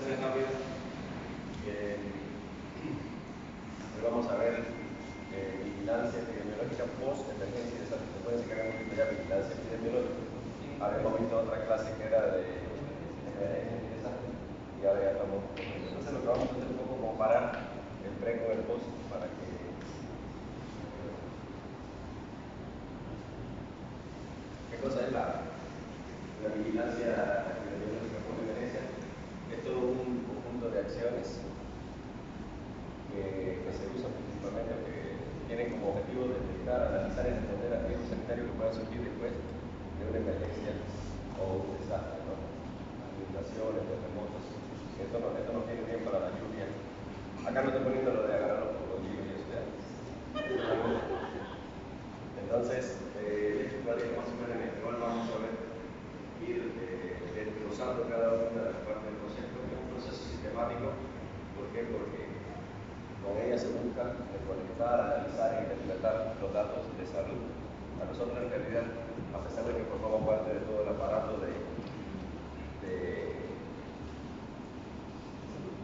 ser rápido. Hoy vamos a ver vigilancia epidemiológica post-emergencia de salud. Después de que hagamos ya vigilancia epidemiológica, habíamos visto otra clase que era de emergencia y desastre, y ahora ya estamos. Entonces lo que vamos a hacer es un poco comparar el pre con el post para que ¿qué cosa es la vigilancia epidemiológica post-emergencia? Es todo un conjunto de acciones que se usan principalmente, que tienen como objetivo detectar, analizar y entender el riesgo sanitario que pueda surgir después de una emergencia o un desastre, ¿no? Inundaciones, terremotos. Esto no tiene tiempo para la lluvia. Acá no estoy poniendo lo de agarrar los cocodrilos y eso ya. Entonces, más o menos en el cual vamos a ver, ir desglosando cada una de las partes del proceso. Es un proceso sistemático. ¿Por qué? Porque con ella se busca recolectar, analizar e interpretar los datos de salud. A nosotros en realidad, a pesar de que formamos parte de todo el aparato de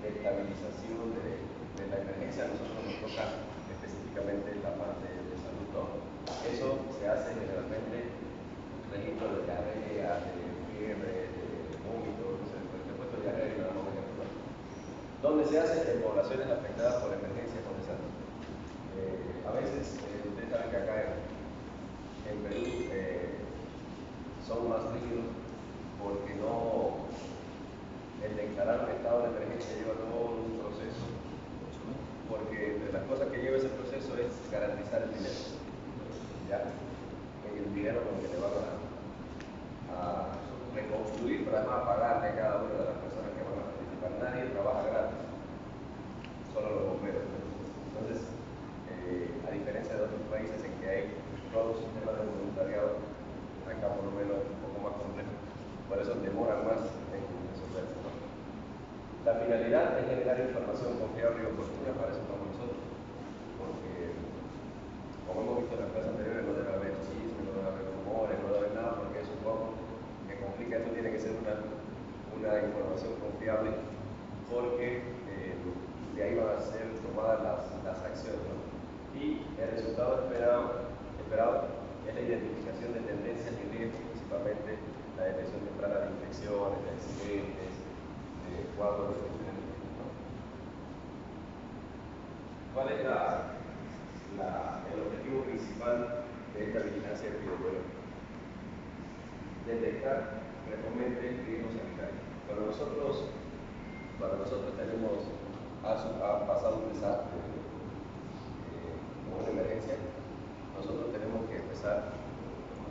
estabilización de la emergencia, a nosotros nos toca específicamente la parte de salud, ¿no? Eso se hace generalmente registro de diarrea, de fiebre, de vómito, después de diarrea y nada más. ¿Dónde se hace? En poblaciones afectadas por emergencias o desastres. A veces, ustedes saben que acá en Perú son más rígidos porque el declarar un estado de emergencia lleva todo un proceso, porque entre las cosas que lleva ese proceso es garantizar el dinero, ¿ya? El dinero con el que le van a reconstruir, pero además pagarle a cada una de las personas que van a participar. Nadie trabaja gratis, solo los bomberos. Entonces, a diferencia de otros países en que hay todo un sistema de voluntariado, acá por lo menos es un poco más complejo, por eso demoran más en resolverse, ¿no? La finalidad es generar información confiable y oportuna, para eso estamos nosotros, porque como hemos visto en las clases anteriores, no debe haber chismes, no debe haber rumores, no debe haber nada, porque es un poco que complica. Esto tiene que ser una información confiable, porque de ahí van a ser tomadas las acciones, ¿no? Y el resultado esperado es la identificación de tendencias y riesgos, principalmente la detección temprana de infecciones, de accidentes, de cuadros de diferentes tipos, ¿no? ¿Cuál es el objetivo principal de esta vigilancia epidemiológica? Detectar precomente riesgos sanitarios. Cuando nosotros ha pasado un desastre o una emergencia, nosotros tenemos que empezar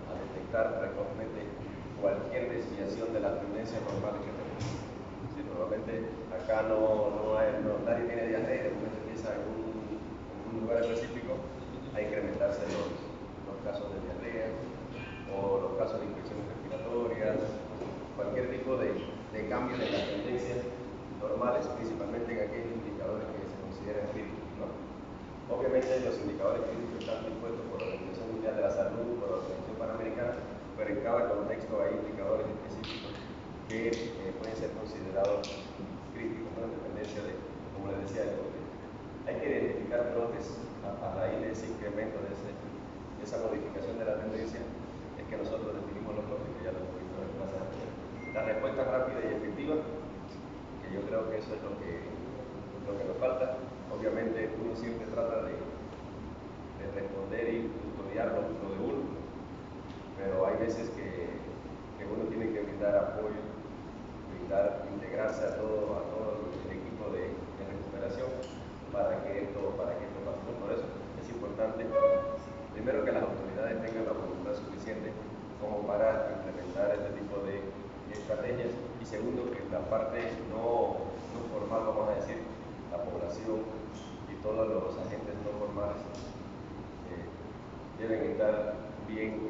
a detectar precocemente cualquier desviación de las tendencias normales que tenemos. Sí, normalmente acá nadie tiene diarrea y de momento empieza en un lugar específico a incrementarse los casos de diarrea o los casos de infecciones respiratorias, cualquier tipo de cambio de las tendencias normales, principalmente en aquellos indicadores que se consideran críticos, ¿no? Obviamente los indicadores críticos están dispuestos por la Organización Mundial de la Salud, por la Organización Panamericana, pero en cada contexto hay indicadores específicos que pueden ser considerados críticos, ¿no? En dependencia de, como les decía, el contexto. Hay que identificar brotes a raíz de ese incremento, de esa modificación de la tendencia, es que nosotros definimos los brotes, que ya lo hemos visto en la clase anterior. La respuesta rápida y efectiva, que yo creo que eso es lo que nos falta. Obviamente uno siempre trata de responder y custodiar lo de uno, pero hay veces que uno tiene que brindar apoyo, integrarse a todo el equipo de recuperación para que esto pase. Por eso es importante, primero, que las autoridades tengan la voluntad suficiente como para implementar este tipo de estrategias, y segundo, que la parte no formal, vamos a decir, la población y todos los agentes no formales deben estar bien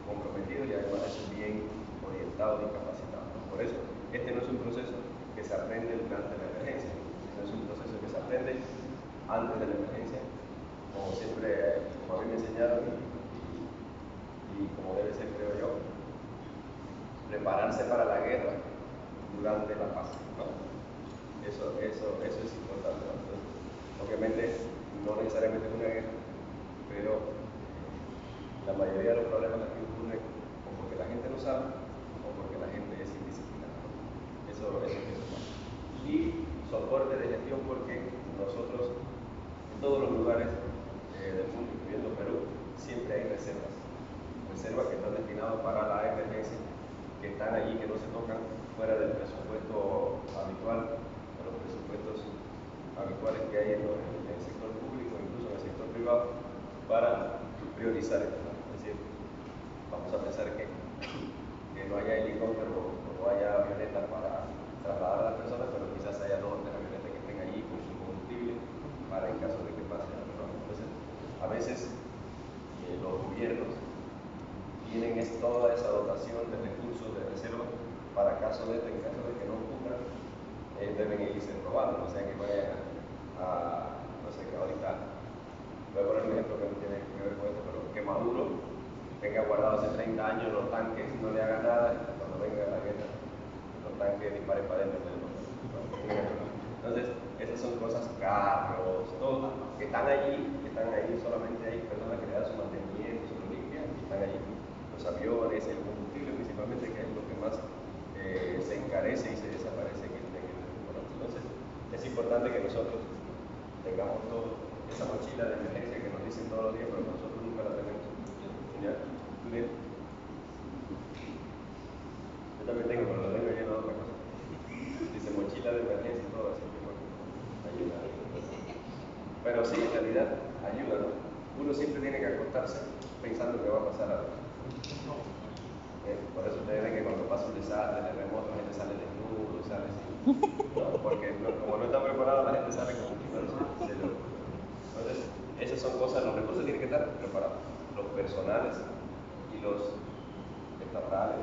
comprometidos y además bien orientados y capacitados. Por eso, este no es un proceso que se aprende durante la emergencia, sino es un proceso que se aprende antes de la emergencia, como siempre, como a mí me enseñaron y como debe ser, creo yo, prepararse para la guerra durante la paz, ¿no? eso es importante, ¿no? Entonces, obviamente, no necesariamente es una guerra, pero la mayoría de los problemas aquí ocurren o porque la gente no sabe o porque la gente es indisciplinada. Eso es eso. Y soporte de gestión porque nosotros, en todos los lugares del mundo, incluyendo Perú, siempre hay reservas que están destinadas para la emergencia, que están allí, que no se tocan fuera del presupuesto habitual, de los presupuestos habituales que hay en el sector público, incluso en el sector privado, para priorizar esto, ¿no? Es decir, vamos a pensar que no haya helicóptero o no haya avionetas para trasladar a las personas, pero quizás haya 2 o 3 avionetas que estén allí con su combustible para en caso de que pase algo, ¿no? Entonces, a veces los gobiernos tienen toda esa dotación de recursos, de reserva, para caso de en caso de que no ocurra, deben irse probando, o sea que vayan no sé, que ahorita, voy a poner un ejemplo que no tiene que ver con esto, pero que Maduro tenga guardado hace 30 años los tanques, no le haga nada, cuando venga la guerra, los tanques disparen para adentro. Entonces, esas son cosas, carros, todo, que están allí, solamente hay personas que le dan su mantenimiento, su limpia, y están allí. Los aviones, el combustible principalmente, que es lo que más se encarece y se desaparece en el mundo. Entonces, es importante que nosotros tengamos esa mochila de emergencia que nos dicen todos los días, pero nosotros nunca la tenemos. ¿Ya? Bien. Yo también tengo, pero lo tengo lleno de otra cosa. Dice mochila de emergencia y todo, así que bueno, ayuda. Pero sí, en realidad ayuda, ¿no? Uno siempre tiene que acostarse pensando que va a pasar algo. Por eso ustedes ven que cuando pasa un desastre, terremoto, la gente sale desnudo, sale así. ¿No? Porque como no está preparado, la gente sale como un chico. Entonces, esas son cosas, los recursos tienen que estar preparados. Los personales y los estatales.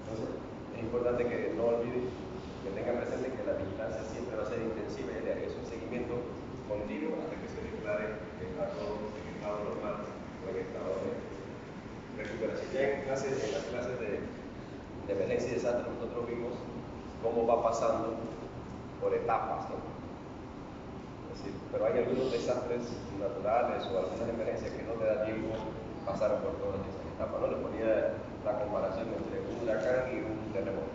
Entonces, es importante que no olviden, que tengan presente que la vigilancia siempre va a ser intensiva y es un seguimiento continuo hasta que se declare que está todo en estado normal o en estado de recuperación. Ya en las clases de emergencia y desastre nosotros vimos cómo va pasando por etapas, ¿no? Es decir, pero hay algunos desastres naturales o algunas emergencias que no te da tiempo pasar por todas esas etapas, ¿no? Le ponía la comparación entre un huracán y un terremoto.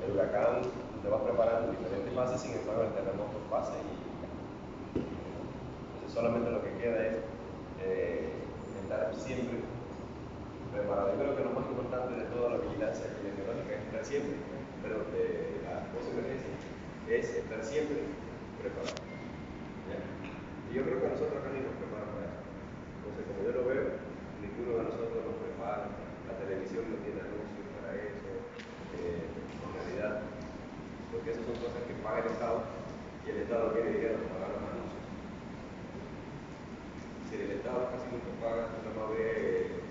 El huracán te va preparando en diferentes fases, sin embargo el terremoto pasa y entonces solamente lo que queda es estar siempre preparado. Yo creo que lo más importante de toda la vigilancia epidemiológica es estar siempre, pero de la post-emergencia es estar siempre preparado. ¿Ya? Y yo creo que nosotros acá ni nos preparamos para eso. Entonces, como yo lo veo, ninguno de nosotros nos prepara. La televisión no tiene anuncios para eso. En realidad, porque esas son cosas que paga el Estado y el Estado no tiene dinero para pagar los anuncios. Si el Estado casi nunca paga, nada más ve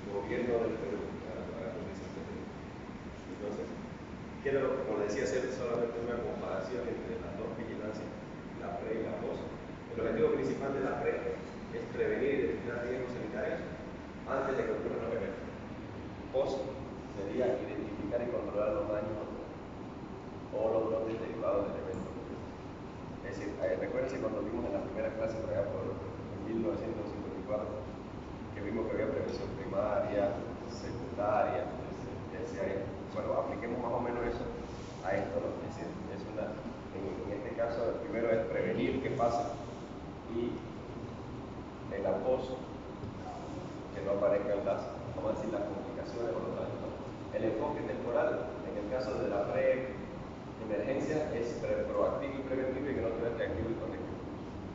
gobierno del Perú para pagar los desastres. Entonces, quiero, como decía, hacer solamente una comparación entre las dos vigilancias, la pre y la post. El objetivo principal de la pre es prevenir y detectar riesgos sanitarios antes de que ocurran los eventos. Post sería identificar y controlar los daños o los brotes derivados del evento. Es decir, recuérdense cuando vimos en la primera clase por allá por 1954 que vimos que había prevención primaria, secundaria, terciaria. Bueno, apliquemos más o menos eso a esto, ¿no? Es decir, en este caso, el primero es prevenir que pasa y en la post que no aparezcan las complicaciones o los daños, ¿no? El enfoque temporal, en el caso de la pre-emergencia, es proactivo y preventivo y que no tenga reactivo y correctivo.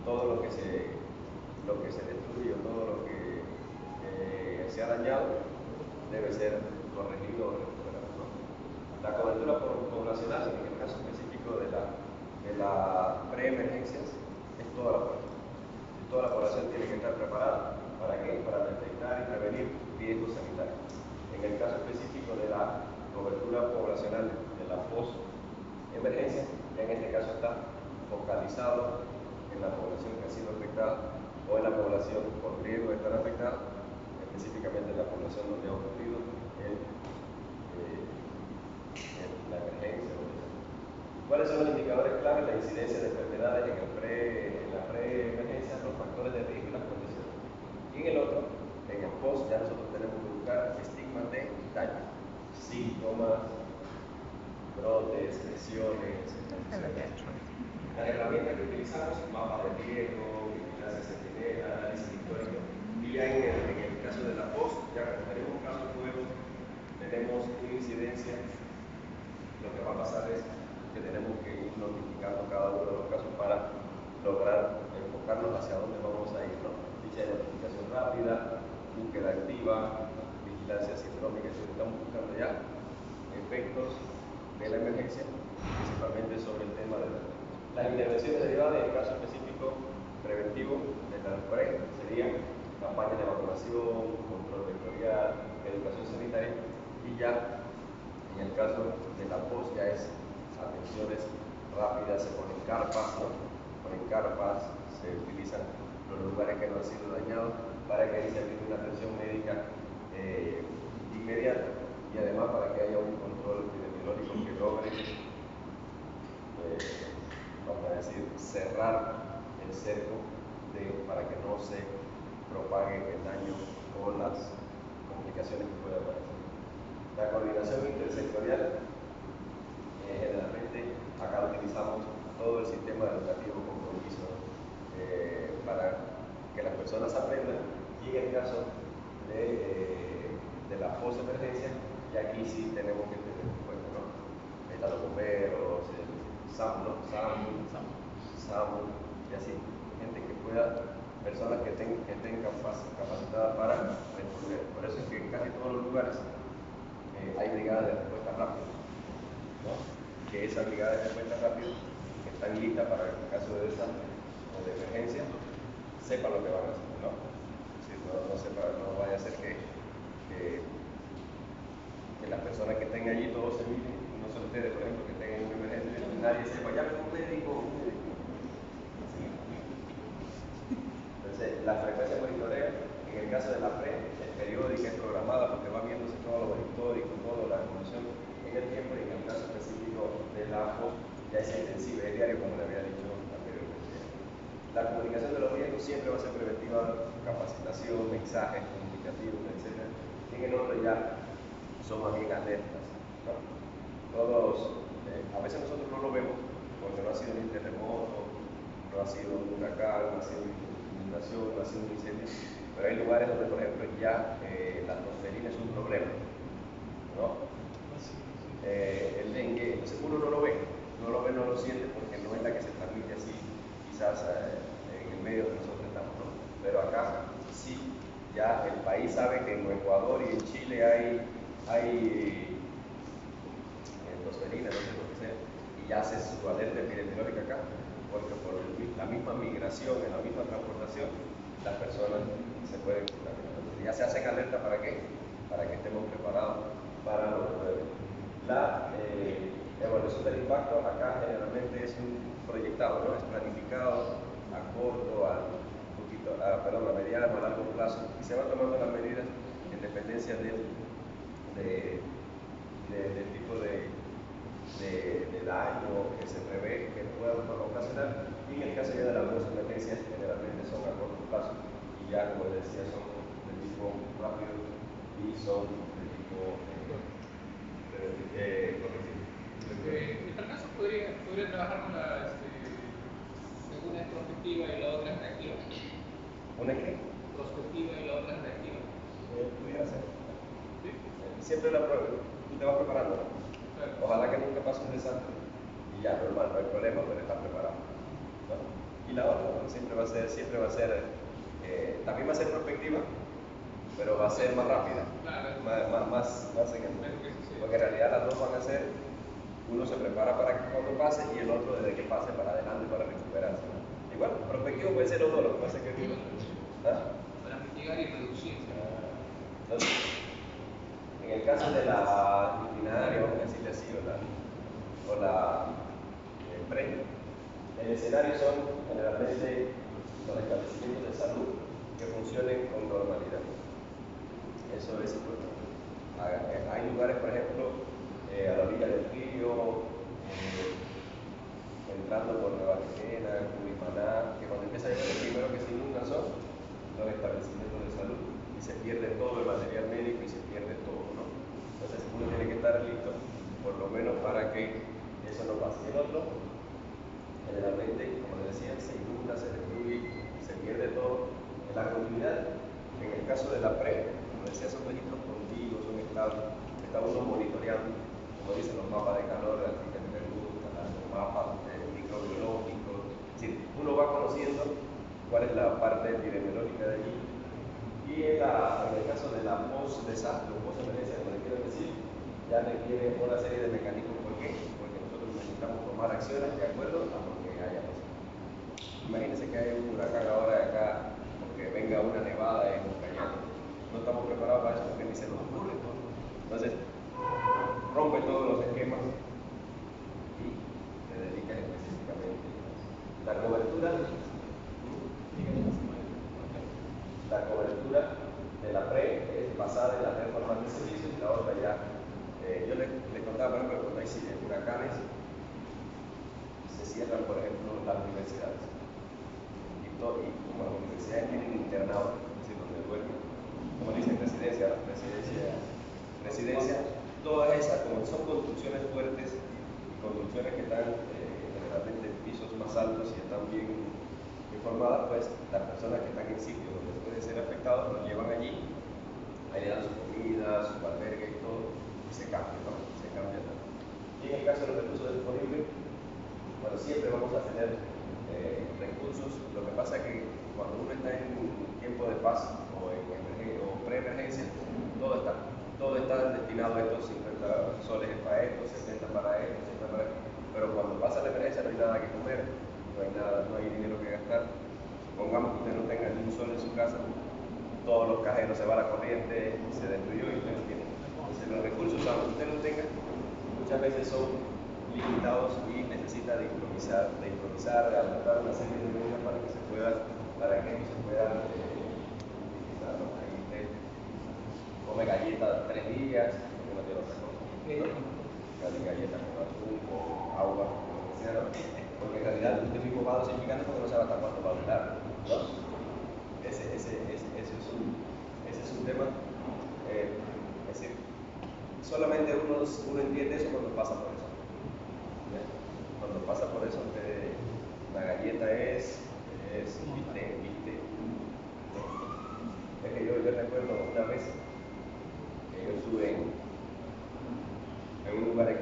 Todo lo que se destruye o todo lo que se ha dañado debe ser corregido o recuperado, ¿no? La cobertura poblacional, en el caso específico de la pre-emergencias, es toda la población. Toda la población tiene que estar preparada. ¿Para qué? Para detectar y prevenir riesgos sanitarios. En el caso específico de la cobertura poblacional de la post-emergencia, en este caso está focalizado en la población que ha sido afectada o en la población con riesgo de estar afectada, específicamente en la población donde ha ocurrido la emergencia o el mencionar la incidencia de enfermedades en la pre-emergencia, los factores de riesgo y las condiciones. Y en el otro, en el post, ya nosotros tenemos que buscar estigmas de daño, síntomas, brotes, lesiones, etc. Las herramientas que utilizamos, mapas de riesgo, vigilancia sentinela, análisis histórico, y ya en el caso de la post, ya como tenemos casos nuevos, tenemos una incidencia, lo que va a pasar es que tenemos que ir notificando cada uno de los casos para lograr enfocarnos hacia dónde vamos a ir, ¿no? Dicha identificación rápida, búsqueda activa, vigilancia sindrómica, estamos buscando ya efectos de la emergencia, principalmente sobre el tema de las intervenciones derivadas. En el caso específico preventivo de la PRE sería campañas de vacunación, control vectorial, educación sanitaria, y ya en el caso de la POS ya es atenciones rápidas, se ponen carpas, ¿no? Ponen carpas, se utilizan los lugares que no han sido dañados para que ahí se brinde una atención médica inmediata, y además para que haya un control epidemiológico que logre, vamos a decir, cerrar el cerco para que no se propague el daño o las complicaciones que puedan aparecer. La coordinación intersectorial, generalmente acá utilizamos todo el sistema educativo compromiso para que las personas aprendan, y en el caso de la post-emergencia, y aquí sí tenemos que tener en cuenta, ¿no? Están los bomberos, el SAMU, y así, gente que pueda, personas que estén capacitadas para responder. Por eso es que en casi todos los lugares hay brigadas de respuesta rápida, ¿no? Que esas brigadas de respuesta rápida están listas para que en caso de desastre o de emergencia sepan lo que van a hacer, ¿no? Si no vaya a ser que las personas que estén allí todos se miren, no solo ustedes, por ejemplo, que estén en una emergencia, nadie sepa, llame a un médico. Entonces, la frecuencia de monitoreo, en el caso de la PRE, es periódica, es programada, porque va viéndose todo lo histórico, toda la evolución en el tiempo, y en el caso específico de la POS, ya es intensiva, es diario, como le había dicho anteriormente. La comunicación de los riesgos siempre va a ser preventiva, capacitación, mensajes comunicativos, etc. Y en el otro ya son más bien alertas, ¿no? Todos, a veces nosotros no lo vemos porque no ha sido ni un terremoto, no ha sido un huracán, no ha sido una inundación, no ha sido un incendio, pero hay lugares donde, por ejemplo, ya la tosferina es un problema, ¿no? El dengue, entonces uno no lo ve, no lo siente, porque no es la que se transmite así, quizás en el medio que nosotros estamos, ¿no? Pero acá sí, ya el país sabe que en Ecuador y en Chile hay tosferina, no sé lo que sea, y ya hace su alerta epidemiológica acá, porque por la misma migración, en la misma transportación, las personas se pueden curar. Entonces ya se hacen alerta, ¿para qué? Para que estemos preparados para lo que puede venir. La evaluación del impacto acá generalmente es un proyectado, ¿no? Es planificado a corto, a mediano, a largo plazo, y se van tomando las medidas en dependencia del tipo de daño que se prevé que pueda ocasionar, y en el caso ya de las nuevas emergencias generalmente son a corto plazo, y ya, como les decía, son de tipo rápido y son de tipo correctivo. En tal caso podría trabajar con una es prospectiva y la otra es reactiva. ¿Una qué? Prospectiva y la otra es reactiva. Pudiera ser. ¿Sí? Siempre tú te vas preparando, ¿no? Claro. Ojalá que nunca pase un desastre y ya, normal, no hay problema, pero estar preparado, ¿no? Y la otra, ¿no? Siempre va a ser, también va a ser prospectiva, pero va a ser más rápida, claro. más en el momento. Porque en realidad las dos van a ser, uno se prepara para que cuando pase, y el otro desde que pase para adelante para recuperarse, ¿no? Igual, prospectivo puede ser los dos, lo que pasa es que Para mitigar y reducir. entonces, en el caso de la rutinaria, vamos a decirle así, o la PRE, el escenario son generalmente los establecimientos de salud que funcionen con normalidad. Eso es importante. Hay lugares, por ejemplo, a la orilla del río, entrando que eso no pase. El otro, generalmente, como les decía, se inunda, se destruye, se pierde todo. En la continuidad, en el caso de la pre, como decía, son registros continuos, son estables, está uno monitoreando, como dicen los mapas de calor, así que me gustan, los mapas microbiológicos, es decir, uno va conociendo cuál es la parte epidemiológica de allí. Y en el caso de la post-desastre o post-emergencia, como le quiero decir, ya requiere una serie de mecanismos. ¿Por qué? Porque nosotros necesitamos tomar acciones de acuerdo a lo que haya pasado. Imagínense que hay un huracán ahora de acá, o que venga una nevada en Ucayali. No estamos preparados para eso porque ni se nos ocurre. Entonces, rompe todos los esquemas y te dedicas específicamente a la cobertura. La cobertura de la pre es basada en las reformas de servicios y la otra ya. Yo les contaba, por ejemplo, cuando hay huracanes, se cierran, por ejemplo, las universidades. Y como las universidades tienen internado, es decir, donde duermen, como dicen, residencia, todas esas, como son construcciones fuertes y construcciones que están generalmente en pisos más altos y están bien informadas, pues las personas que están en sitios donde pueden ser afectados los llevan allí, ahí le dan su comida, su albergue y todo, y se cambia, ¿no? Se cambia. Y en el caso de los recursos disponibles, bueno, siempre vamos a tener recursos. Lo que pasa es que cuando uno está en tiempo de paz o pre-emergencia, todo está destinado a estos 50 soles para esto, 70 para esto, 70 para esto. Pero cuando pasa la emergencia no hay nada que comer, no hay dinero que gastar. Supongamos que usted no tenga ni un sol en su casa, todos los cajeros se va a la corriente, se destruyó y usted no tiene. Entonces los recursos, aunque usted los tenga, muchas veces son limitados y necesita de improvisar, de adaptar una serie de medidas para que esto se pueda utilizar, ¿no? Ahí usted come galletas 3 días, porque no tiene otra cosa, ¿no? Galletas con atún, con agua, con lo que sea, ¿no? Porque en realidad usted mismo va dosificando porque no sabe hasta cuánto va a durar, ¿no? Ese es un tema. Es decir, solamente uno entiende eso cuando pasa por eso. ¿Ya? Cuando pasa por eso, la galleta es viste. Es que yo recuerdo una vez que yo estuve en un lugar X,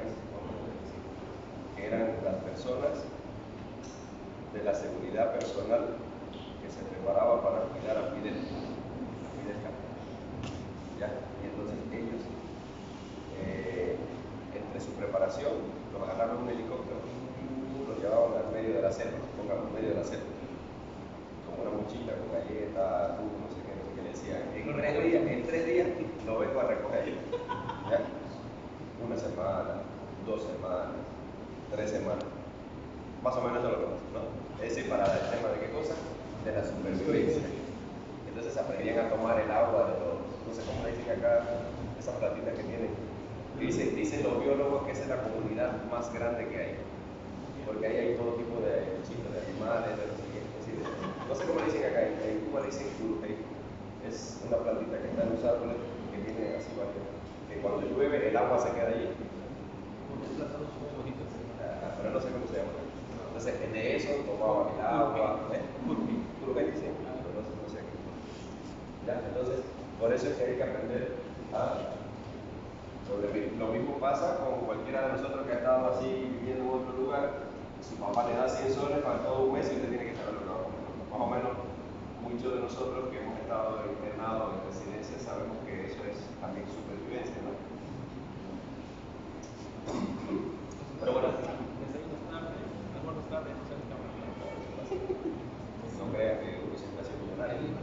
que eran las personas de la seguridad personal que se preparaban para cuidar a Fidel Castro. ¿Ya? Y entonces ellos, entre su preparación, los agarraron en un helicóptero y los llevaban al medio de la selva, pongamos, medio de la selva, como una mochila con galletas, no sé qué le decían. En 3 días lo vengo a recoger. ¿Ya? 1 semana, 2 semanas, 3 semanas. Más o menos eso es lo que pasa, ¿no? Es decir, para el tema de qué cosa, de la supervivencia. Entonces aprendían a tomar el agua de los, no sé cómo le dicen acá, esas platitas que tienen. Dicen los biólogos que esa es la comunidad más grande que hay. Porque ahí hay todo tipo de bichitos, de animales, de los siguientes. No sé cómo le dicen acá, en Cuba le dicen curupey. Es una plantita que está en los árboles que tiene así varios. Que cuando llueve el agua se queda allí. Pero no sé cómo se llama. Entonces, de eso tomaban el agua. Curupey, sí. No sé qué. ¿Ya? Entonces, por eso es que hay que aprender a sobrevivir. Lo mismo pasa con cualquiera de nosotros que ha estado así viviendo en otro lugar. Su papá le da 100 soles para todo un mes y usted tiene que saber lo que va a comer. Más o menos, muchos de nosotros que hemos estado internados en residencia sabemos que eso es también supervivencia, ¿no? Pero bueno, no crean que uno siempre ha sido millonario.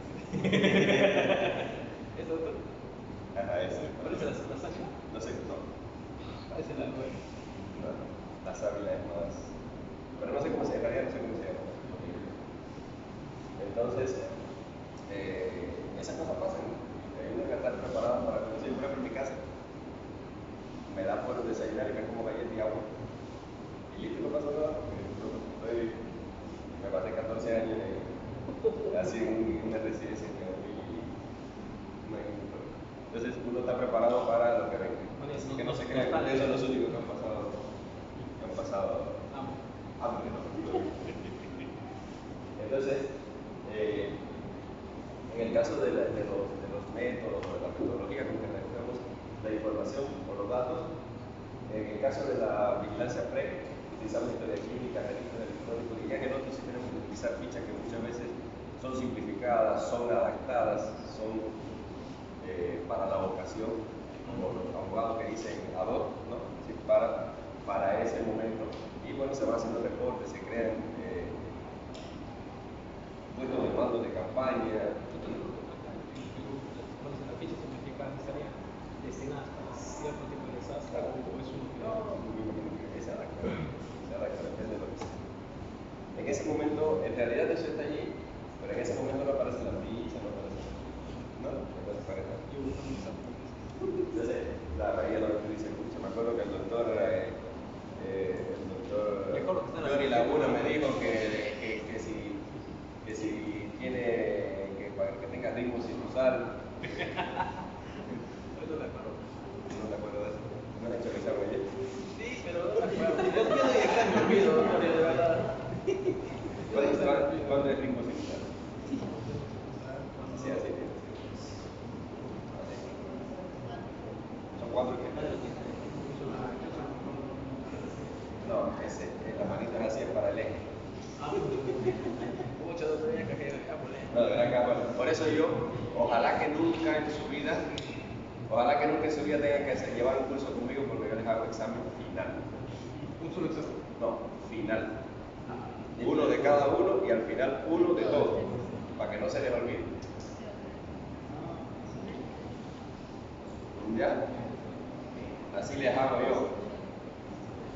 ¿Es otro? Ajá, ese. ¿Cuál es la sábila? No sé, no. Parece la nueva. No, la sábila es más. Pero no sé cómo se llama, en realidad no sé cómo se llama. Entonces, esas cosas pasan. Hay uno que está preparado para conocer. Por ejemplo, en mi casa, me da por desayunar y me como galletas y agua. Y listo, no pasa nada, porque me pasé 14 años así en una residencia. Entonces uno está preparado para lo que venga. Así que no se crean que ustedes son los únicos que han pasado la vigilancia pre, utilizamos historia clínica, registro electrónico, y ya en el otro sí tenemos que utilizar fichas que muchas veces son simplificadas, son adaptadas, son para la ocasión, como los abogados que dicen ad hoc, ¿no? Sí, para ese momento. Y bueno, se van haciendo reportes, se crean puestos de mando de campaña. Las fichas simplificadas estarían destinadas para cierto tipo de desastre o es un... No, se adapta, depende de lo que sea. En ese momento, en realidad eso está allí, pero en ese momento no aparece la ficha, no aparece. ¿No? Entonces aparece. Entonces, la raíz lo que tú dices, me acuerdo que el doctor Johnny Laguna me dijo que si tiene, para que tenga ritmo sinusal. No me acuerdo. No me acuerdo de eso. No he hecho que sea muy bien. Sí, pero no me acuerdo. Yo doy examen, me olvido, de verdad. ¿Cuándo es ritmo sinusal? Sí, así es. ¿Son 4 que? No, la manita es así, es para el eje. Muchos otros días que No, de verdad que, bueno, por eso yo, ojalá que nunca en su vida tengan que llevar un curso conmigo porque yo les hago examen final. ¿Un solo examen? No, final. Uno de cada uno y al final uno de todos, para que no se les olvide. ¿Ya? Así les hago yo.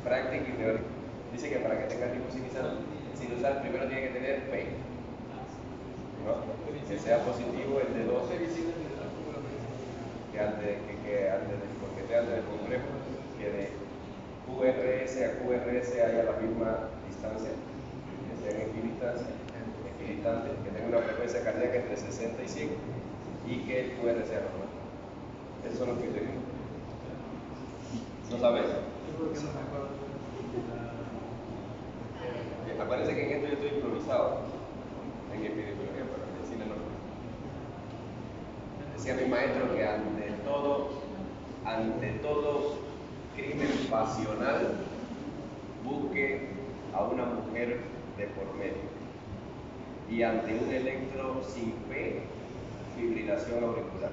Práctica y teórica. Dice que para que tengan ritmo sinusal primero tiene que tener P. ¿No? Que sea positivo el de 12, que antes del complejo, que de QRS a QRS haya la misma distancia, que sean equidistantes, que tenga una frecuencia cardíaca entre 60 y 100 y que el QR sea normal. Esos son los criterios. ¿No sabes? Parece que en esto yo estoy improvisado, en epidemiología, pero en medicina no. Decía mi maestro que ante todo crimen pasional, busque a una mujer de por medio. Y ante un electro sin P, fibrilación auricular.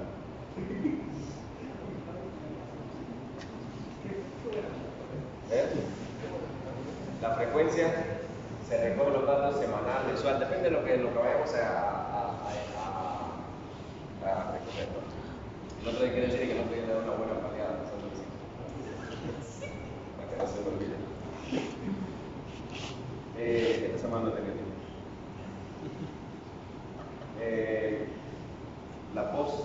La frecuencia se recoge los datos semanal, mensual, depende de lo que vayamos a recoger. El otro día quiere decir que no te dar una buena paliada, para que no se me olvide. Esta semana no tenía tiempo. La post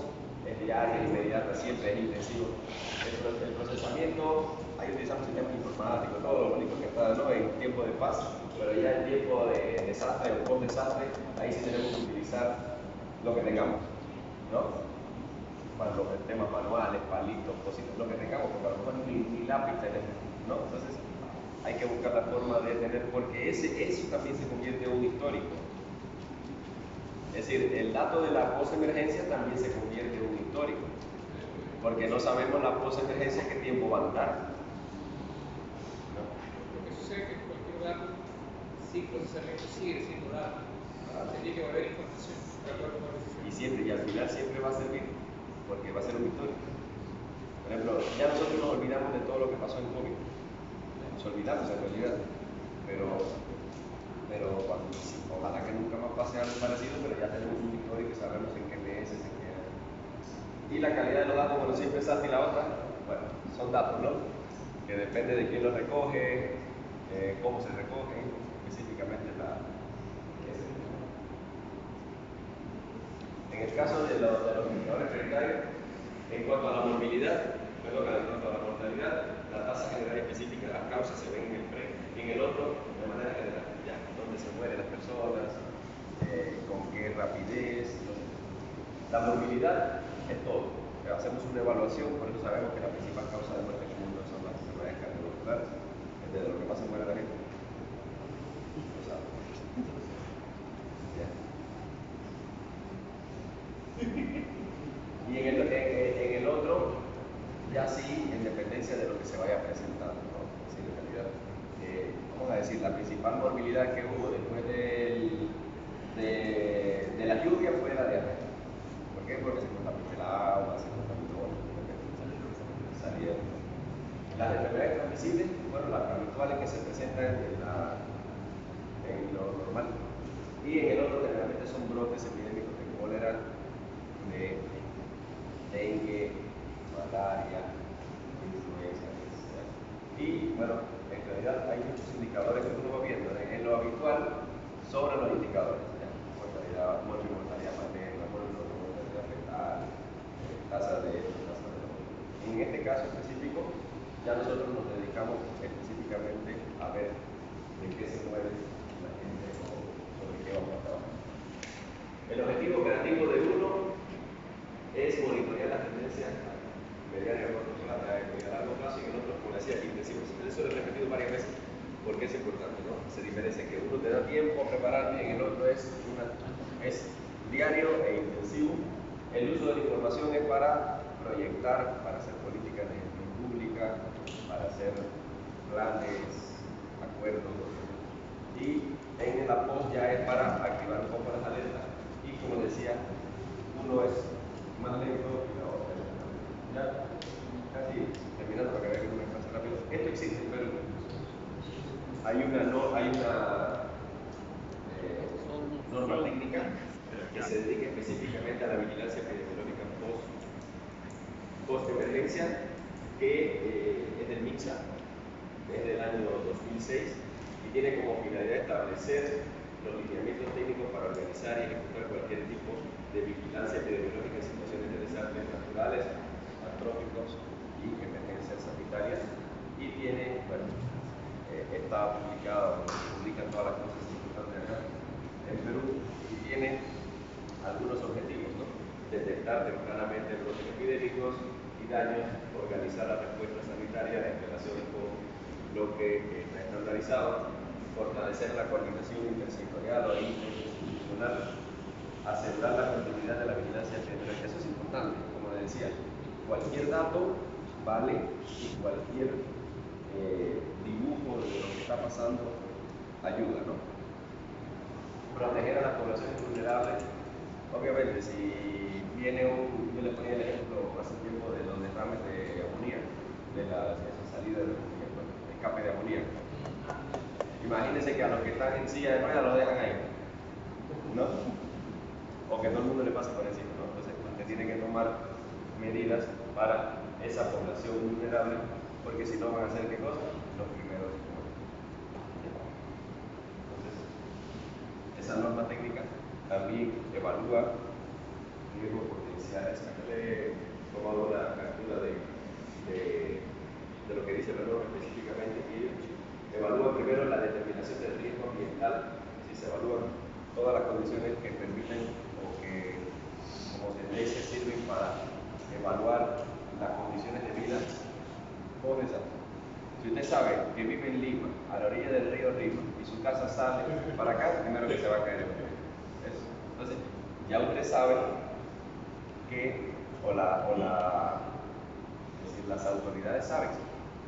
es diaria, inmediata, siempre es intensivo. El procesamiento, ahí utilizamos sistemas informáticos, todo lo único que está, ¿no?, en tiempo de paz, pero ya en tiempo de desastre o post-desastre, ahí sí tenemos que utilizar lo que tengamos, ¿no? Para los temas manuales, palitos, cositas, lo que tengamos, porque a lo mejor ni lápiz tenemos, ¿no? Entonces hay que buscar la forma de tener, porque eso también se convierte en un histórico. Es decir, el dato de la post-emergencia también se convierte en un histórico, porque no sabemos la post-emergencia qué tiempo va a durar. ¿No? Lo que sucede es que cualquier dato sin procesamiento sigue siendo dato. Tiene que haber información para poder tomar decisiones. Y al final siempre va a servir, porque va a ser un histórico. Por ejemplo, ya nosotros nos olvidamos de todo lo que pasó en COVID. Nos olvidamos en realidad, pero ojalá que nunca más pase algo parecido, pero ya tenemos un histórico y sabemos en qué meses, en qué año. Y la calidad de los datos, bueno, siempre es y la otra, bueno, son datos, ¿no? Que depende de quién los recoge, cómo se recogen, específicamente En el caso de los indicadores prioritarios, en cuanto a la mortalidad, la tasa general específica de las causas se ven en el pre, y en el otro, de manera general, ya, dónde se mueren las personas, con qué rapidez. La morbilidad es todo. Hacemos una evaluación, por eso sabemos que la principal causa de muerte en el mundo son las enfermedades cardiovasculares, de lo que pasa muere la gente. Lo sabemos. Y en el otro, ya sí, en dependencia de lo que se vaya presentando, ¿no? Es decir, decir, la principal morbilidad que hubo después de la lluvia fue la diarrea. ¿Por qué? Porque se contaminó el agua, se contaminó salieron. Las enfermedades transmisibles fueron las habituales que se presentan en lo normal. Y en el otro generalmente son brotes epidémicos de cólera, de dengue, malaria, influenza, etc. Y bueno, en realidad hay muchos indicadores que uno va viendo. En lo habitual sobran los indicadores. Mortalidad, mortalidad materna, mortalidad fetal, tasa de esto, tasa de lo otro. En este caso específico, ya nosotros nos dedicamos específicamente a ver de qué se mueve la gente o sobre qué vamos a trabajar. El objetivo operativo de uno es monitorear las tendencias a mediano y a corto plazo, a largo plazo, y en otros, como decía, intensivos. Eso lo he repetido varias veces porque es importante, ¿no? Se diferencia que uno te da tiempo a prepararte y en el otro es diario e intensivo. El uso de la información es para proyectar, para hacer políticas de gestión pública, para hacer planes, acuerdos, y en la post ya es para activar un poco las alertas. Y como decía, uno es más lento y la otra es más lento. Ya casi terminando para que vean que no me pase rápido. Esto existe, pero hay una norma técnica que se dedica específicamente a la vigilancia epidemiológica post-emergencia, que es del MIXA, es del año 2006, y tiene como finalidad establecer los lineamientos técnicos para organizar y ejecutar cualquier tipo de vigilancia epidemiológica en situaciones de desastres naturales, antrópicos y emergencias sanitarias. Y tiene, bueno, está publicado, publican todas las cosas importantes acá en Perú, y tiene algunos objetivos, ¿no? Detectar tempranamente brotes epidémicos y daños, organizar la respuesta sanitaria en relación con lo que está estandarizado, fortalecer la coordinación intersectorial o interinstitucional, asegurar la continuidad de la vigilancia epidemiológica. Eso es importante, como les decía, cualquier dato vale y cualquier dibujo de lo que está pasando ayuda, ¿no? Proteger a las poblaciones vulnerables. Obviamente, si viene yo les ponía el ejemplo hace tiempo de los derrames de amonía, de esa salida de escape de amonía. Imagínense que a los que están en silla de ruedas los dejan ahí, ¿no? O que todo el mundo le pasa por encima, ¿no? Entonces, usted tiene que tomar medidas para esa población vulnerable, porque si no van a hacer qué cosa, los primeros. Entonces, esa norma técnica también evalúa riesgos potenciales. Acá le he tomado una captura de lo que dice la norma específicamente, que evalúa primero la determinación del riesgo ambiental, si se evalúan todas las condiciones que permiten o que como tendencia sirven para evaluar las condiciones de vida. Por ejemplo, si usted sabe que vive en Lima, a la orilla del río Lima, y su casa sale para acá, primero que se va a caer el río. Entonces, ya usted sabe que, es decir, las autoridades saben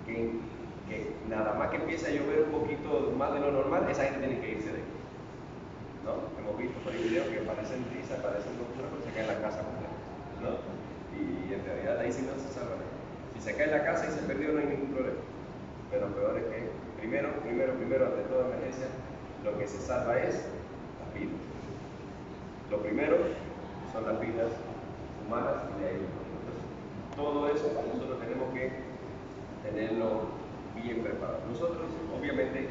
que nada más que empiece a llover un poquito más de lo normal, esa gente tiene que irse de ahí, ¿no? Hemos visto por ahí videos que parecen risas, parecen locuras, pero se cae en la casa completa, ¿no? Y en realidad ahí sí no se salva nada. Si se cae en la casa y se perdió, no hay ningún problema. Pero peor es que, primero, ante toda emergencia, lo que se salva es las vidas. Lo primero son las vidas humanas y de ahí. Entonces, todo eso nosotros tenemos que tenerlo bien preparado. Nosotros, obviamente,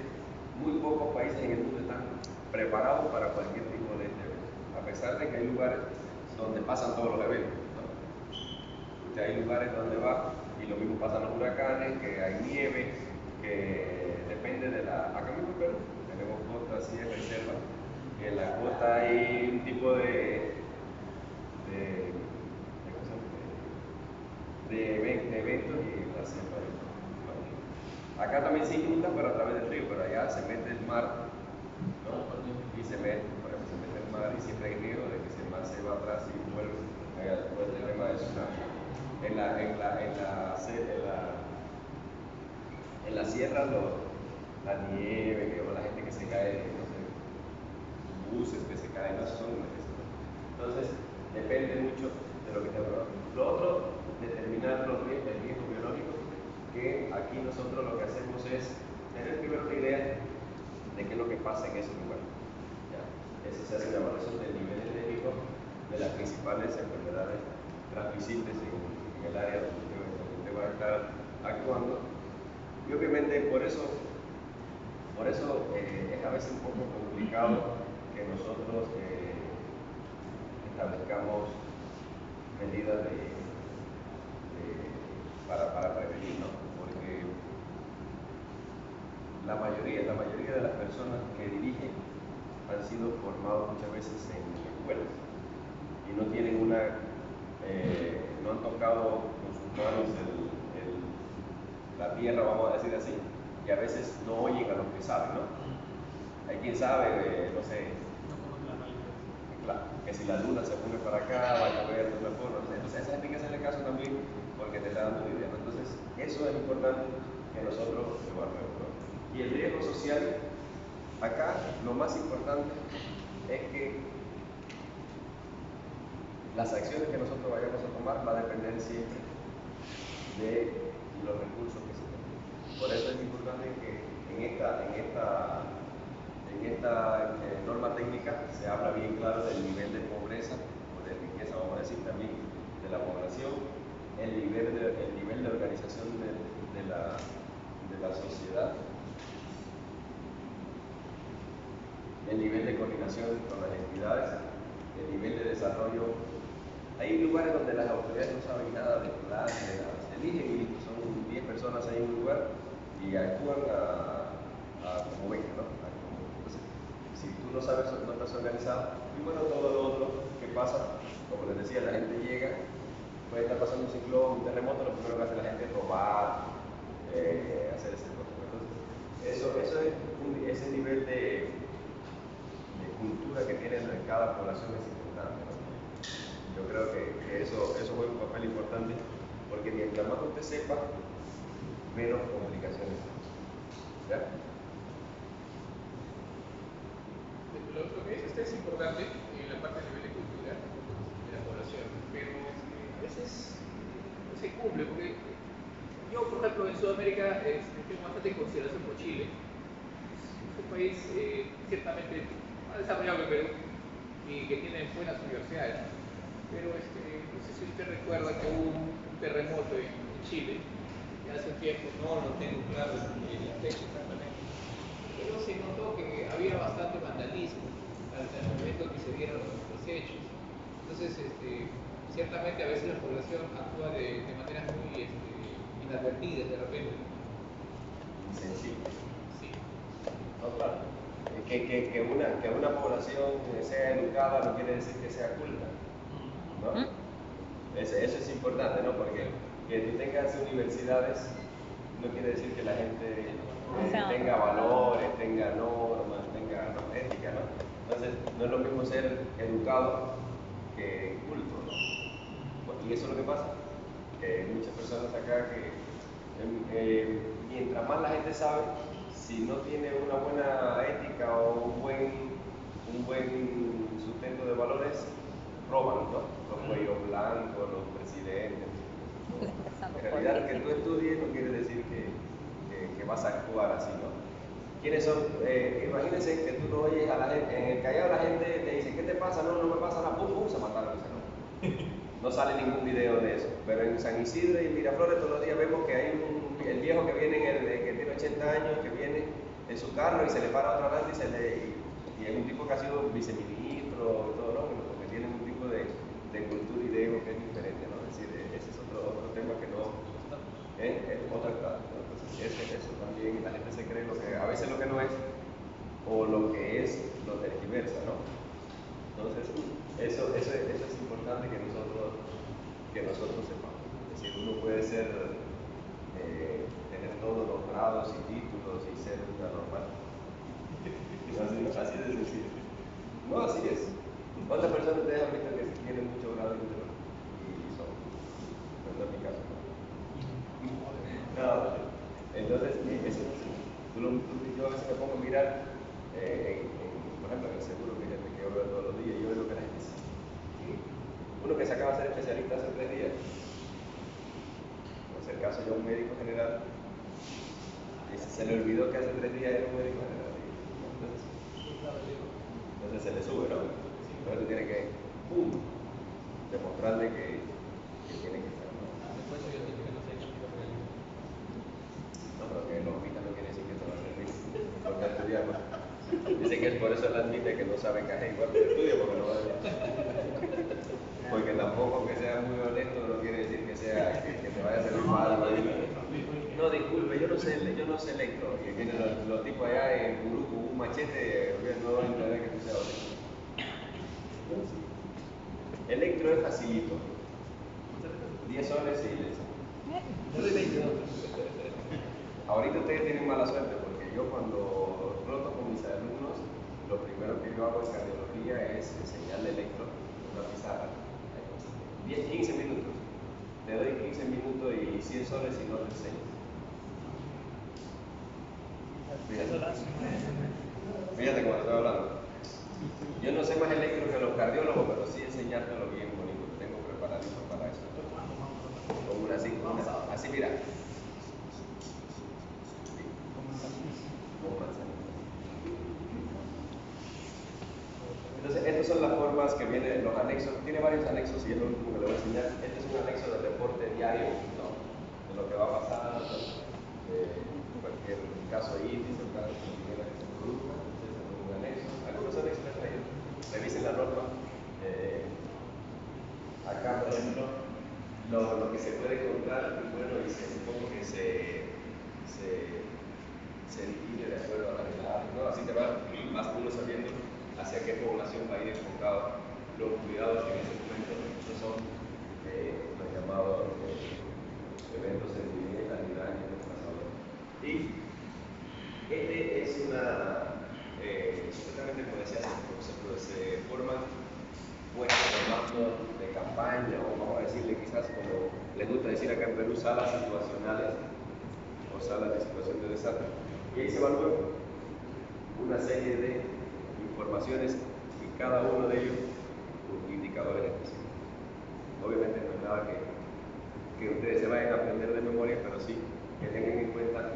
muy pocos países en el mundo están preparados para cualquier tipo de evento, a pesar de que hay lugares donde pasan todos los eventos, ¿no? Usted hay lugares donde va y lo mismo pasan los huracanes, que hay nieve, que depende de acá mismo en Perú tenemos costa, sierra y selva, y en la costa hay un tipo de eventos y en la selva. Acá también se inunda, pero a través del río, pero allá se mete el mar, ¿no? Y se mete el mar y siempre hay riesgo de que si el mar se va atrás y vuelve, después el tema de tsunami. En la sierra la nieve, o la gente que se cae, no sé, buses que se caen, no son necesarios. Entonces, depende mucho de lo que te hablaba. Lo otro, determinar el riesgo biológico, que aquí nosotros lo que hacemos es tener primero una idea de qué es lo que pasa en ese lugar. ¿Ya? Eso se hace una evaluación del nivel endémico de las principales enfermedades transmisibles en el área donde usted va a estar actuando. Y obviamente por eso es a veces un poco complicado que nosotros establezcamos medidas para prevenir, ¿no? Porque la mayoría de las personas que dirigen han sido formados muchas veces en escuelas y no tienen no han tocado con sus manos la tierra, vamos a decir así, y a veces no oyen a los que saben, ¿no? Hay quien sabe, no sé, claro, que si la luna se pone para acá, va a llover de una forma, entonces a esa gente hay que hacerle caso también porque te está dando una idea, ¿no? Entonces eso es importante que nosotros evaluemos, ¿no? Y el riesgo social, acá lo más importante es que las acciones que nosotros vayamos a tomar va a depender siempre de los recursos que se tengan. Por eso es importante que en esta norma técnica se habla bien claro del nivel de pobreza o de riqueza, vamos a decir también, de la población, el nivel de organización de la sociedad, el nivel de coordinación con las entidades, el nivel de desarrollo. Hay lugares donde las autoridades no saben nada de plan, de nada. Se eligen y listo, son 10 personas ahí en un lugar y actúan como vengan, ¿no? Entonces, si tú no sabes, no estás organizado, y bueno, todo lo otro que pasa, como les decía, la gente llega, puede estar pasando un ciclón, un terremoto, lo primero que hace la gente es robar, hacer ese tipo de cosas. Eso es ese nivel de cultura que tiene cada población es importante, ¿no? Yo creo que eso juega un papel importante porque mientras más usted sepa, menos complicaciones hay. ¿Ya? Lo que dice usted es importante en la parte de nivel de cultura de la población, pero a veces no se cumple, porque yo, por ejemplo, en Sudamérica tengo bastante consideración por Chile. Es un país ciertamente más desarrollado que Perú y que tiene buenas universidades. Pero no sé si usted recuerda que hubo un terremoto en Chile hace un tiempo, no lo tengo claro la fecha exactamente, pero se notó que había bastante vandalismo al momento que se dieron los hechos. Entonces, ciertamente a veces la población actúa de maneras muy inadvertidas de repente. Sensible. Sí. No, claro. Que una población sea educada no quiere decir que sea culta, ¿no? Eso es importante, ¿no? Porque que tú tengas universidades no quiere decir que la gente tenga valores, tenga normas, tenga ética, ¿no? Entonces, no es lo mismo ser educado que culto, ¿no? Y eso es lo que pasa, que hay muchas personas acá que mientras más la gente sabe, si no tiene una buena ética o un buen sustento de valores, roban, ¿no? Los cuellos blancos, los presidentes. En realidad, que tú estudies no quiere decir que vas a actuar así, ¿no? ¿Quiénes son? Imagínense que tú no oyes a la gente, en el Callao la gente te dice, ¿qué te pasa? No, no me pasa nada, pum, pum, se mataron, no sale ningún video de eso. Pero en San Isidro y Miraflores todos los días vemos que hay el viejo que viene, que tiene 80 años, que viene en su carro y se le para otro adelante y es un tipo que ha sido viceministro y todo, ¿no? Porque tiene un tipo de cultura y de ego que es diferente, ¿no? Es decir, ese es otro tema que no es otro estado, ¿no? Entonces eso también la gente se cree a veces lo que no es o lo que es lo tergiversa, ¿no? Entonces eso es importante que nosotros sepamos. Es decir, uno puede tener todos los grados y títulos y ser una normal. Así de sencillo. No, así es. ¿Cuántas personas ustedes han visto que tienen mucho grado y son? No es mi caso. No, entonces, eso es así. Tú lo yo a veces me pongo a mirar, por ejemplo, en el seguro, fíjate que yo veo todos los días y yo veo lo que la gente dice. Uno que se acaba de ser especialista hace 3 días, por si acaso yo un médico general, y se le olvidó que hace 3 días era un médico general. Entonces se le sube, ¿no? Entonces tú tienes que, ¡pum!, demostrarle que tiene que estar, ¿no? Después yo dije que no sé qué tipo de No, pero que lo omita no quiere decir que te va a servir. Porque estudiar, ¿no? Dice que es por eso él admite que no sabe caja igual que estudia, porque no va a. Porque tampoco que sea muy honesto no quiere decir que sea que te vaya a servir mal. No, disculpe, yo no sé electro. Y vienen los tipos allá en Burú con un machete, no van a entender que tú seas honesto. Electro es facilito. 10 soles y les. Yo doy 22. Ahorita ustedes tienen mala suerte porque yo cuando roto con mis alumnos, lo primero que yo hago en cardiología es enseñarle electro en una pizarra. 15 minutos. Te doy 15 minutos y 100 soles y no te enseño. Fíjate cómo te estoy hablando. Yo no sé más electro que los cardiólogos, pero sí enseñártelo bien bonito. Tengo preparadito para eso. Como una así mira. Entonces, estas son las formas que vienen los anexos. Tiene varios anexos y es lo último que le voy a enseñar. Este es un anexo del reporte diario, ¿no? De lo que va pasando, cualquier caso índice, o caso que tuviera que se produzca. Este es un anexo. Algunos anexos les traigo. Revisen la norma. Acá, por ejemplo, lo que se puede encontrar, y bueno, y se supongo que se divide de acuerdo a las edades, ¿no? Así te vas uno sabiendo hacia qué población va a ir enfocado los cuidados que en ese momento estos son los llamados eventos sentimentales, daños, desplazadores. Y este es supuestamente, como decía, se forman puestos de mando de campaña, o vamos a decirle quizás como les gusta decir acá en Perú, salas situacionales o salas de situación de desastre. Y ahí se evalúan una serie de informaciones y cada uno de ellos indicadores específicos. Obviamente no es nada que ustedes se vayan a aprender de memoria, pero sí que tengan en cuenta,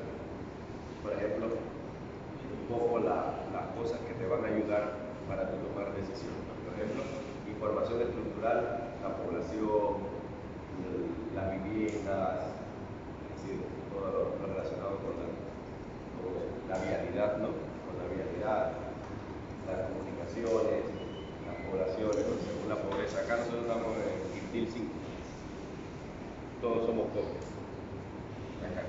por ejemplo, un poco las cosas que te van a ayudar para tu tomar decisiones. Por ejemplo, información estructural, la población, las viviendas, es decir, todo lo relacionado con la vialidad, ¿no? Con la vialidad, las comunicaciones, las poblaciones, ¿no? Según la pobreza. Acá nosotros estamos en quintil 5. Todos somos pobres. Acá.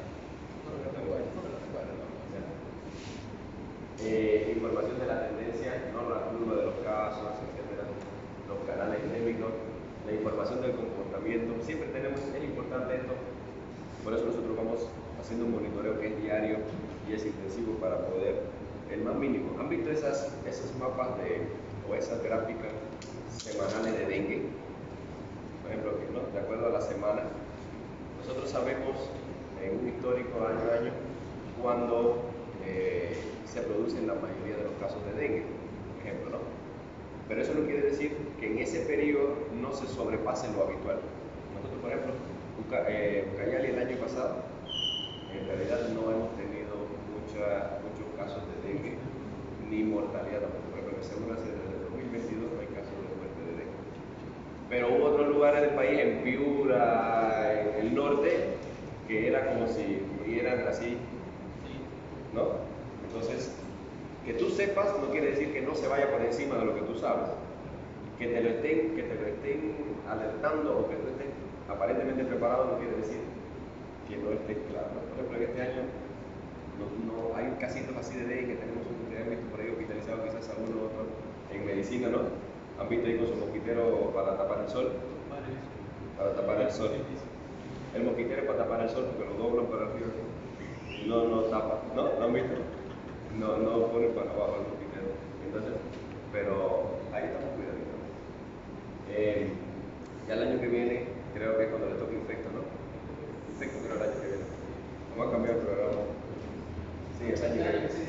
Información de la tendencia, ¿no? La curva de los casos, etcétera, los canales endémicos, la información del comportamiento. Siempre es importante esto. Por eso nosotros vamos haciendo un monitoreo que es diario y es intensivo para poder, el más mínimo. ¿Han visto esos mapas o esas gráficas semanales de dengue? Por ejemplo, ¿no? De acuerdo a la semana, nosotros sabemos en un histórico año a año cuando se producen la mayoría de los casos de dengue, por ejemplo, ¿no? Pero eso no quiere decir que en ese periodo no se sobrepase lo habitual. Nosotros, por ejemplo, Ucayali el año pasado, en realidad no hemos tenido muchos casos de dengue, ni mortalidad tampoco. Por ejemplo, según desde el 2022 no hay casos de muerte de dengue. Pero hubo otros lugares del país, en Piura, en el norte, que era como si murieran así, ¿no? Entonces, que tú sepas no quiere decir que no se vaya por encima de lo que tú sabes. Que te lo estén alertando o que tú estés aparentemente preparado no quiere decir que no estés claro. Por ejemplo, en este año no hay casitos así de dengue, tenemos ustedes han visto por ahí hospitalizado quizás a uno u otro en medicina, ¿no? Han visto ahí con su mosquitero para tapar el sol. Para tapar el sol. El mosquitero es para tapar el sol porque lo doblan para arriba y no tapa, ¿no? ¿Lo han visto? No ponen para abajo el mosquitero. Entonces, pero ahí estamos cuidaditos. Ya el año que viene, creo que es cuando le toca infecto, ¿no? Infecto creo el año que viene. Vamos a cambiar el programa. Sí, está en nivel. Sí.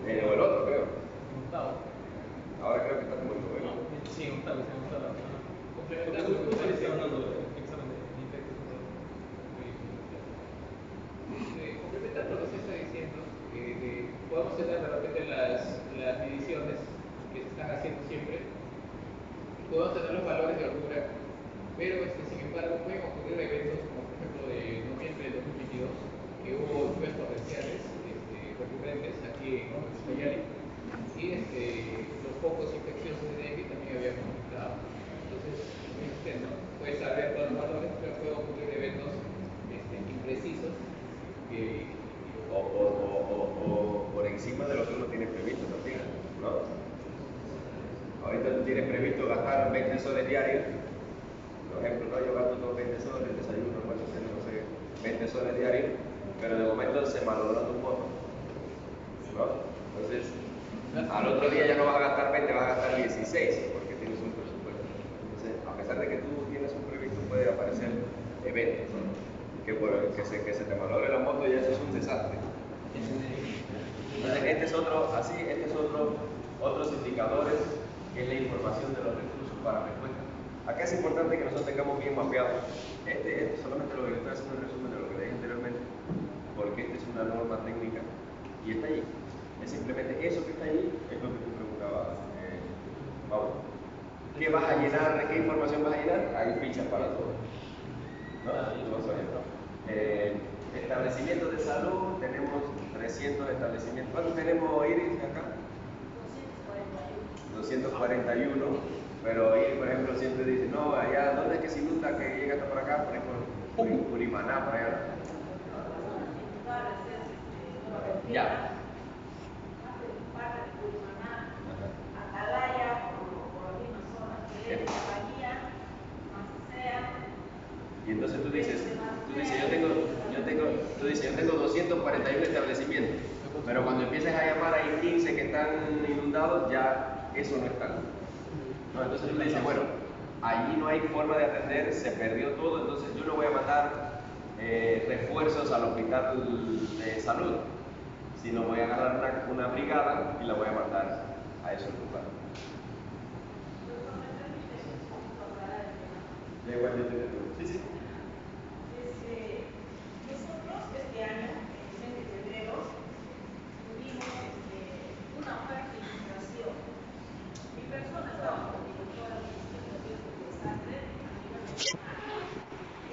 O el otro, creo. En octavo. Ahora creo que está como en noveno. Sí, en octavo, está en octavo. Porque Complementando un poco justo le el estoy ejemplo, dando examen de infectos y todo. complementando lo que se está diciendo, podemos tener de repente las mediciones que se están haciendo siempre, podemos tener los valores de holgura, pero sin embargo pueden ocurrir eventos como por ejemplo de noviembre de 2022, que hubo lluvias torrenciales recurrentes aquí en Ucayali, y los focos infecciosos de dengue también habían aumentado. Entonces, ¿no? Puedes saber todos los valores, pero pueden ocurrir eventos imprecisos O por encima de lo que uno tiene previsto también, ¿no? Ahorita tú tienes previsto gastar 20 soles diarios. Por ejemplo, ¿no? Yo gasto unos 20 soles, desayuno, bueno, no sé, 20 soles diarios, pero de momento se malogró tu fondo, ¿no? Entonces, al otro día ya no vas a gastar 20, vas a gastar 16, porque tienes un presupuesto. Entonces, a pesar de que tú tienes un previsto, puede aparecer eventos, ¿no? Que se te malogre la moto, ya eso es un desastre. Entonces, otros indicadores, que es la información de los recursos para respuesta. Acá es importante que nosotros tengamos bien mapeado. Solamente lo que estoy haciendo un resumen de lo que le dije anteriormente, porque esta es una norma técnica y está allí. Es simplemente eso que está allí, es lo que tú preguntabas, Pablo. ¿Qué vas a llenar? ¿Qué información vas a llenar? Hay fichas para todo, ¿no? Establecimientos de salud, tenemos 300 establecimientos. ¿Cuántos tenemos, Iris, acá? 241, pero Iris, por ejemplo, siempre dice, no, allá, ¿dónde es que se inunda que llega hasta por acá? Por ejemplo, Curimaná, por allá. Ya. Y entonces tú dices, yo tengo 241 establecimientos, pero cuando empieces a llamar hay 15 que están inundados, ya eso no está. ¿No? Entonces tú dices, bueno, allí no hay forma de atender, se perdió todo, entonces yo no voy a mandar refuerzos al hospital de salud, sino voy a agarrar una brigada y la voy a mandar a esos lugares. Da igual, yo te entiendo. Sí.